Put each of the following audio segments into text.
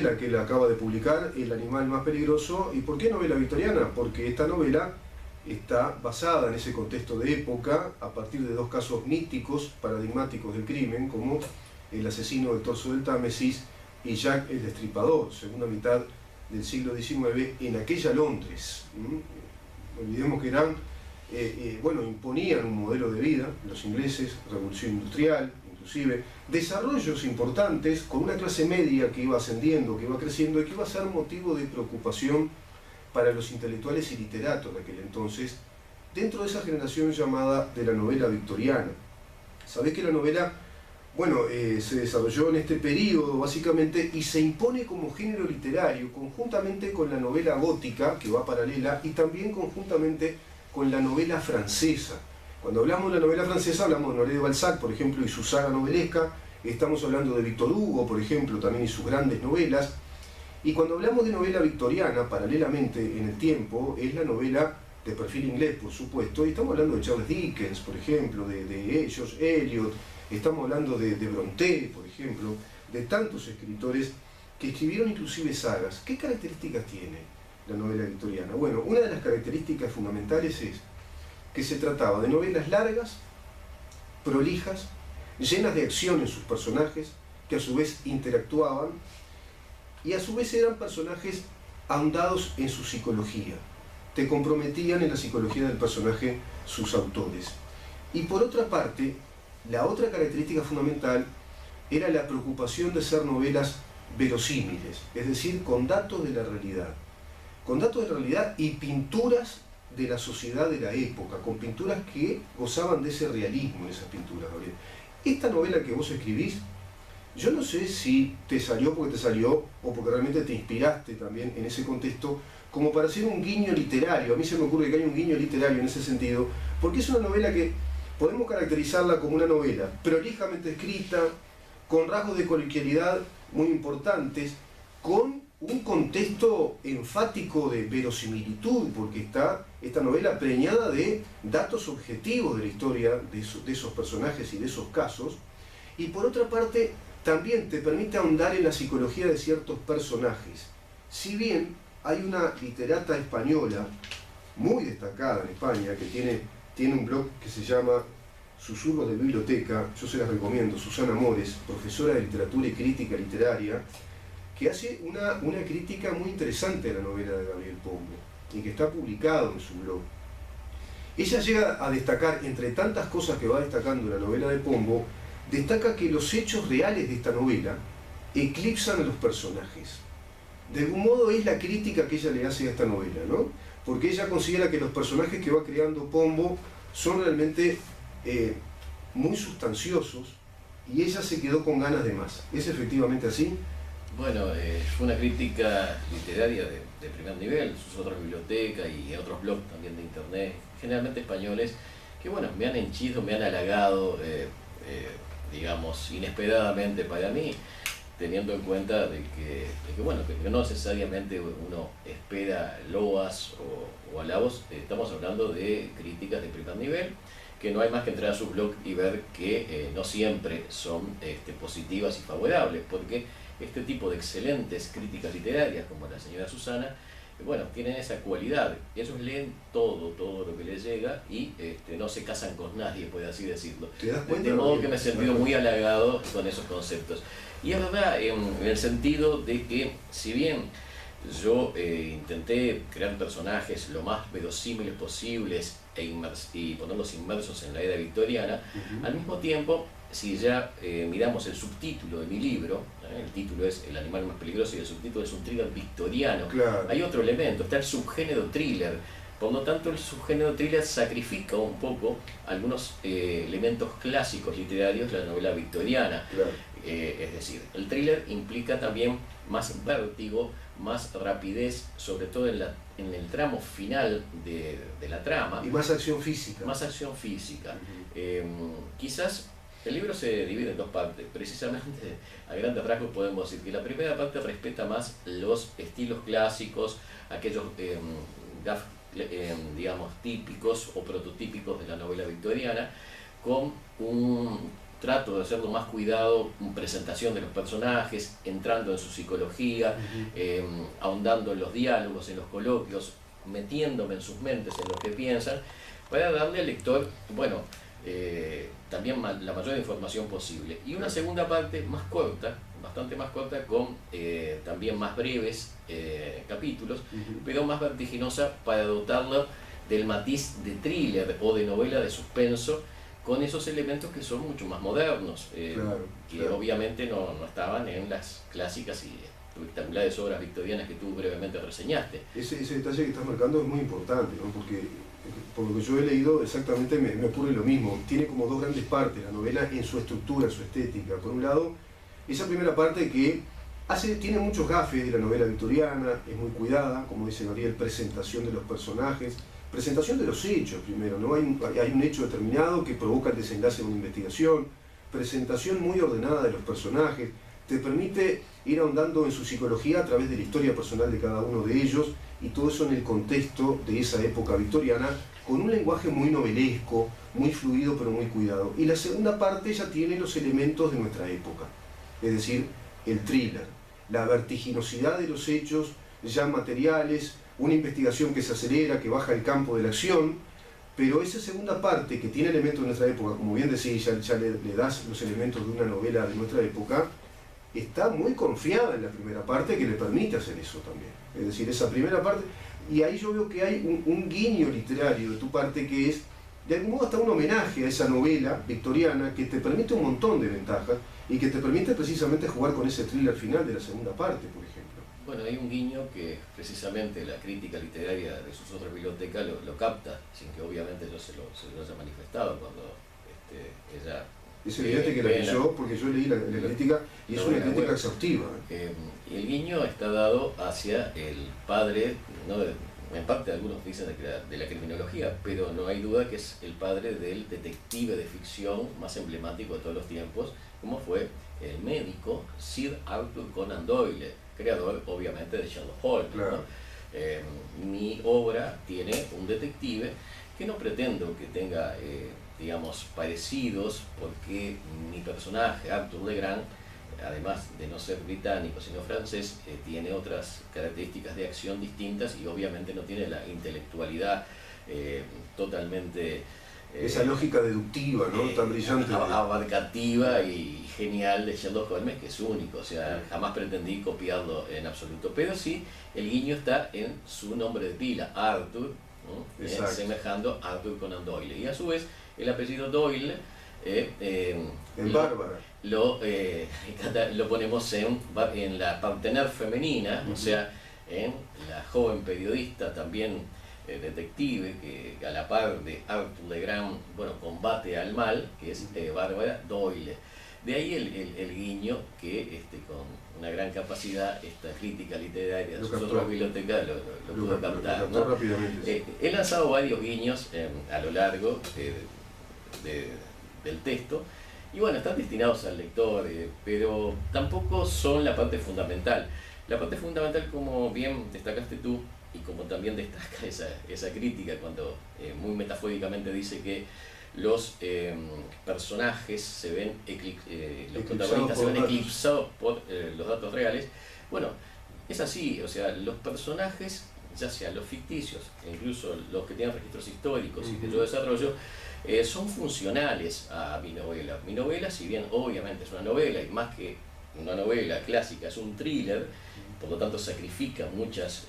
novela que él acaba de publicar, El animal más peligroso. ¿Y por qué novela victoriana? Porque esta novela está basada en ese contexto de época a partir de dos casos míticos, paradigmáticos del crimen, como el asesino del torso del Támesis y Jack el Destripador, segunda mitad del siglo XIX, en aquella Londres. No olvidemos que eran, bueno, imponían un modelo de vida, los ingleses, revolución industrial, inclusive, desarrollos importantes con una clase media que iba ascendiendo, que iba creciendo y que iba a ser motivo de preocupación para los intelectuales y literatos de aquel entonces, dentro de esa generación llamada de la novela victoriana. Sabés que la novela, bueno, se desarrolló en este periodo básicamente y se impone como género literario conjuntamente con la novela gótica, que va paralela, y también conjuntamente con la novela francesa. Cuando hablamos de la novela francesa hablamos de Honoré de Balzac, por ejemplo, y su saga novelesca. Estamos hablando de Víctor Hugo, por ejemplo, también y sus grandes novelas. Y cuando hablamos de novela victoriana, paralelamente en el tiempo, es la novela de perfil inglés, por supuesto. Y estamos hablando de Charles Dickens, por ejemplo, de George Eliot. Estamos hablando de Brontë, por ejemplo, de tantos escritores que escribieron inclusive sagas. ¿Qué características tiene la novela victoriana? Bueno, una de las características fundamentales es que se trataba de novelas largas, prolijas, llenas de acción en sus personajes, que a su vez interactuaban, y a su vez eran personajes ahondados en su psicología. Te comprometían en la psicología del personaje sus autores. Y por otra parte, la otra característica fundamental era la preocupación de ser novelas verosímiles, es decir, con datos de la realidad. Con datos de la realidad y pinturas de la sociedad de la época, con pinturas que gozaban de ese realismo en esas pinturas, Gabriel. Esta novela que vos escribís, yo no sé si te salió porque te salió o porque realmente te inspiraste también en ese contexto, como para hacer un guiño literario. A mí se me ocurre que hay un guiño literario en ese sentido, porque es una novela que podemos caracterizarla como una novela prolijamente escrita, con rasgos de coloquialidad muy importantes, con un contexto enfático de verosimilitud, porque está esta novela preñada de datos objetivos de la historia de esos personajes y de esos casos, y por otra parte también te permite ahondar en la psicología de ciertos personajes. Si bien hay una literata española muy destacada en España, que tiene un blog que se llama Susurros de Biblioteca, yo se las recomiendo, Susana Mores, profesora de literatura y crítica literaria, que hace una crítica muy interesante a la novela de Gabriel Pombo, y que está publicado en su blog. Ella llega a destacar, entre tantas cosas que va destacando la novela de Pombo, destaca que los hechos reales de esta novela eclipsan a los personajes. De algún modo es la crítica que ella le hace a esta novela, ¿no? Porque ella considera que los personajes que va creando Pombo son realmente muy sustanciosos, y ella se quedó con ganas de más. ¿Es efectivamente así? Bueno, fue una crítica literaria de primer nivel, sus otras bibliotecas y otros blogs también de internet, generalmente españoles, que bueno, me han henchido, me han halagado, digamos, inesperadamente para mí, teniendo en cuenta de que bueno, que no necesariamente uno espera loas o halagos. Estamos hablando de críticas de primer nivel, que no hay más que entrar a su blog y ver que no siempre son positivas y favorables, porque este tipo de excelentes críticas literarias, como la señora Susana, bueno, tienen esa cualidad. Ellos leen todo lo que les llega y no se casan con nadie, por así decirlo. ¿Te das cuenta? De modo que me he sentido muy halagado con esos conceptos. Y es verdad, en el sentido de que, si bien yo intenté crear personajes lo más verosímiles posibles y ponerlos inmersos en la era victoriana, al mismo tiempo, si ya miramos el subtítulo de mi libro, el título es El animal más peligroso y el subtítulo es un thriller victoriano, claro, hay otro elemento, está el subgénero thriller. Por lo tanto, el subgénero thriller sacrifica un poco algunos elementos clásicos literarios de la novela victoriana. claro. Es decir, el thriller implica también más vértigo, más rapidez, sobre todo en el tramo final de la trama. Y más acción física. Más acción física. Quizás el libro se divide en dos partes. Precisamente, a grandes rasgos podemos decir que la primera parte respeta más los estilos clásicos, aquellos digamos típicos o prototípicos de la novela victoriana, con trato de hacerlo más cuidado, presentación de los personajes, entrando en su psicología, ahondando en los diálogos, en los coloquios, metiéndome en sus mentes, en lo que piensan, para darle al lector, bueno, también la mayor información posible. Y una segunda parte más corta, bastante más corta, con también más breves capítulos, pero más vertiginosa, para dotarla del matiz de thriller o de novela de suspenso, con esos elementos que son mucho más modernos, que obviamente no estaban en las clásicas y espectaculares obras victorianas que tú brevemente reseñaste. Ese detalle que estás marcando es muy importante, ¿no? Porque por lo que yo he leído exactamente me ocurre lo mismo. Tiene como dos grandes partes la novela en su estructura, en su estética. Por un lado, esa primera parte que tiene muchos gafes de la novela victoriana, es muy cuidada, como dice Gabriel, presentación de los personajes, presentación de los hechos primero, ¿no? Hay un hecho determinado que provoca el desenlace de una investigación, presentación muy ordenada de los personajes, te permite ir ahondando en su psicología a través de la historia personal de cada uno de ellos, y todo eso en el contexto de esa época victoriana, con un lenguaje muy novelesco, muy fluido pero muy cuidado. Y la segunda parte ya tiene los elementos de nuestra época, es decir, el thriller, la vertiginosidad de los hechos ya materiales, una investigación que se acelera, que baja el campo de la acción, pero esa segunda parte que tiene elementos de nuestra época, como bien decís, ya le das los elementos de una novela de nuestra época, está muy confiada en la primera parte, que le permite hacer eso también. Es decir, esa primera parte, y ahí yo veo que hay un guiño literario de tu parte que es, de algún modo, hasta un homenaje a esa novela victoriana que te permite un montón de ventajas y que te permite precisamente jugar con ese thriller final de la segunda parte, por ejemplo. Bueno, hay un guiño que precisamente la crítica literaria de sus otras bibliotecas lo capta, sin que obviamente yo se lo haya manifestado cuando ella... Es evidente que la leyó, porque yo leí la crítica y es una crítica exhaustiva. Y el guiño está dado hacia el padre, ¿no? En parte algunos dicen de la criminología, pero no hay duda que es el padre del detective de ficción más emblemático de todos los tiempos, como fue el médico Sir Arthur Conan Doyle, creador obviamente de Sherlock Holmes. Claro. ¿No? Mi obra tiene un detective que no pretendo que tenga digamos, parecidos, porque mi personaje, Arthur Legrand, además de no ser británico sino francés, tiene otras características de acción distintas y obviamente no tiene la intelectualidad totalmente... esa lógica deductiva, ¿no? Tan brillante. Abarcativa y genial de Sherlock Holmes, que es único, o sea, jamás pretendí copiarlo en absoluto, pero sí, el guiño está en su nombre de pila, Arthur, ¿no? Semejando a Arthur Conan Doyle, y a su vez el apellido Doyle en Bárbara lo ponemos en la partener femenina, o sea, en la joven periodista también detective que a la par de Arthur Legrand, bueno, combate al mal, que es Bárbara Doyle. De ahí el guiño que con una gran capacidad esta crítica literaria de sus otras bibliotecas lo pudo captar, ¿no? Rápidamente. He lanzado varios guiños a lo largo del texto, y bueno, están destinados al lector, pero tampoco son la parte fundamental. La parte fundamental, como bien destacaste tú, y como también destaca esa crítica cuando muy metafóricamente dice que los personajes se ven los protagonistas se ven eclipsados por los datos reales. Bueno, es así, o sea, los personajes, ya sean los ficticios, e incluso los que tienen registros históricos y que yo desarrollo, son funcionales a mi novela. Mi novela, si bien obviamente es una novela, y más que una novela clásica, es un thriller, por lo tanto sacrifica muchos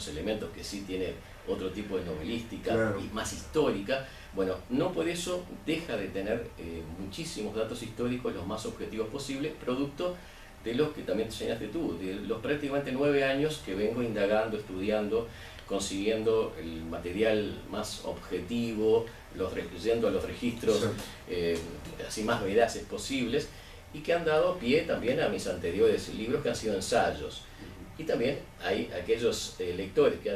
elementos que sí tiene otro tipo de novelística, claro, y más histórica. Bueno, no por eso deja de tener muchísimos datos históricos los más objetivos posibles, producto de los que también te enseñaste tú, de los prácticamente 9 años que vengo indagando, estudiando, consiguiendo el material más objetivo, yendo a los registros así más veraces posibles, y que han dado pie también a mis anteriores libros que han sido ensayos. Y también hay aquellos lectores que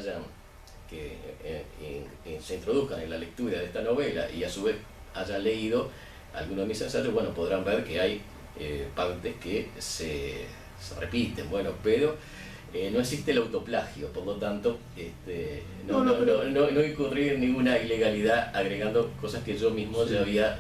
se introduzcan en la lectura de esta novela y a su vez hayan leído algunos de mis ensayos, bueno, podrán ver que hay partes que se repiten, bueno, pero no existe el autoplagio, por lo tanto no incurrir en ninguna ilegalidad agregando cosas que yo mismo ya había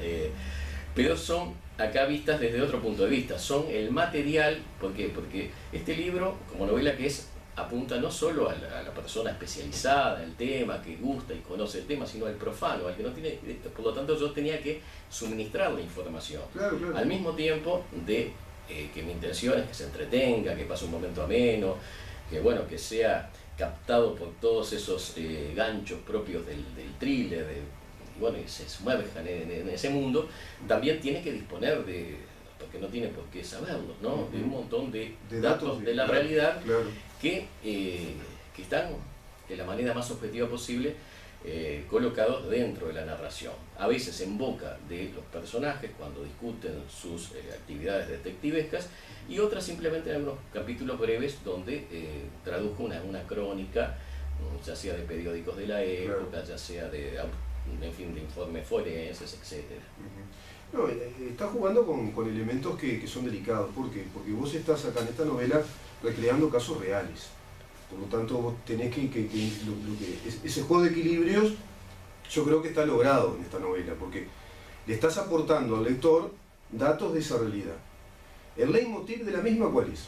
pero son acá vistas desde otro punto de vista. Son el material, ¿por qué? Porque este libro, como novela que es, apunta no solo a la persona especializada en el tema, que gusta y conoce el tema, sino al profano, al que no tiene. Por lo tanto, yo tenía que suministrar la información. Claro, claro. Al mismo tiempo de que mi intención es que se entretenga, que pase un momento ameno, que bueno, que sea captado por todos esos ganchos propios del thriller, y bueno, y se sumerjan en ese mundo. También tiene que disponer de, porque no tiene por qué saberlo, ¿no? De un montón de datos de la realidad, claro, que están de la manera más objetiva posible colocados dentro de la narración. A veces en boca de los personajes cuando discuten sus actividades detectivescas, y otras simplemente en algunos capítulos breves donde traduzco una crónica, ya sea de periódicos de la época, claro, ya sea de informes forenses, etc. No, estás jugando con elementos que son delicados. ¿Por qué? Porque vos estás acá en esta novela recreando casos reales. Por lo tanto, vos tenés ese juego de equilibrios, yo creo que está logrado en esta novela, porque le estás aportando al lector datos de esa realidad. El leitmotiv de la misma, ¿cuál es?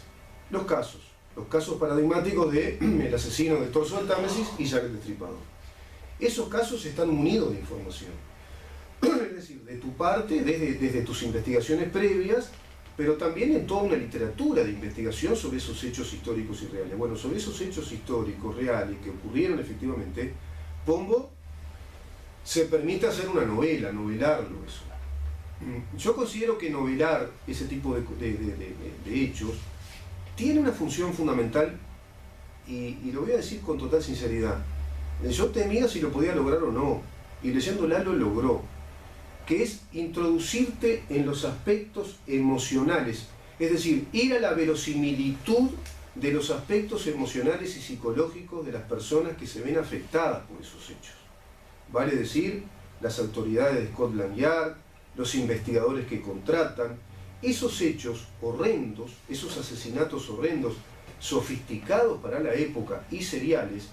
Los casos paradigmáticos de el asesino de Torso del Támesis y Jack el Destripador. Esos casos están munidos de información. Es decir, de tu parte, desde tus investigaciones previas, pero también en toda una literatura de investigación sobre esos hechos históricos y reales. Bueno, sobre esos hechos históricos reales que ocurrieron efectivamente, Pombo se permite hacer una novela, novelarlo eso. Yo considero que novelar ese tipo de hechos tiene una función fundamental, y lo voy a decir con total sinceridad. Yo temía si lo podía lograr o no, y leyéndola lo logró, que es introducirte en los aspectos emocionales, es decir, ir a la verosimilitud de los aspectos emocionales y psicológicos de las personas que se ven afectadas por esos hechos. Vale decir, las autoridades de Scotland Yard, los investigadores que contratan, esos hechos horrendos, esos asesinatos horrendos, sofisticados para la época y seriales,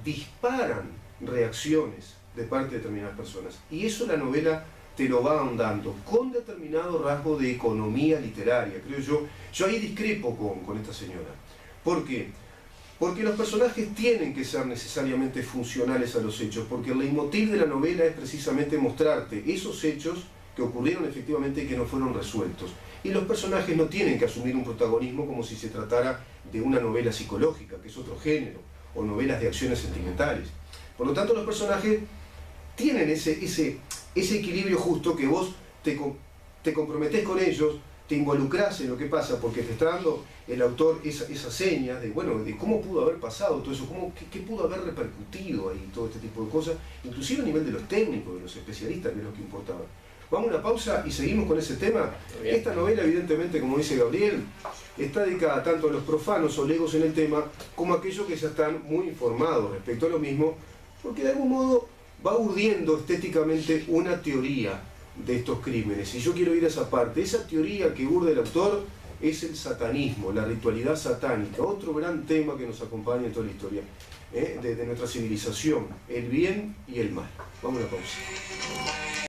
disparan reacciones de parte de determinadas personas. Y eso la novela te lo va ahondando, con determinado rasgo de economía literaria, creo yo. Yo ahí discrepo con esta señora. ¿Por qué? Porque los personajes tienen que ser necesariamente funcionales a los hechos, porque el leitmotiv de la novela es precisamente mostrarte esos hechos que ocurrieron efectivamente y que no fueron resueltos. Y los personajes no tienen que asumir un protagonismo como si se tratara de una novela psicológica, que es otro género, o novelas de acciones sentimentales. Por lo tanto, los personajes tienen ese equilibrio justo, que vos te comprometés con ellos, te involucrás en lo que pasa, porque te está dando el autor esa seña de, bueno, de cómo pudo haber pasado todo eso, qué pudo haber repercutido ahí, todo este tipo de cosas, inclusive a nivel de los técnicos, de los especialistas, que es lo que importaba. Vamos a una pausa y seguimos con ese tema. Esta novela, evidentemente, como dice Gabriel, está dedicada tanto a los profanos o legos en el tema, como a aquellos que ya están muy informados respecto a lo mismo, porque de algún modo va urdiendo estéticamente una teoría de estos crímenes. Y yo quiero ir a esa parte. Esa teoría que urde el autor es el satanismo, la ritualidad satánica, otro gran tema que nos acompaña en toda la historia de nuestra civilización, el bien y el mal. Vamos a la pausa.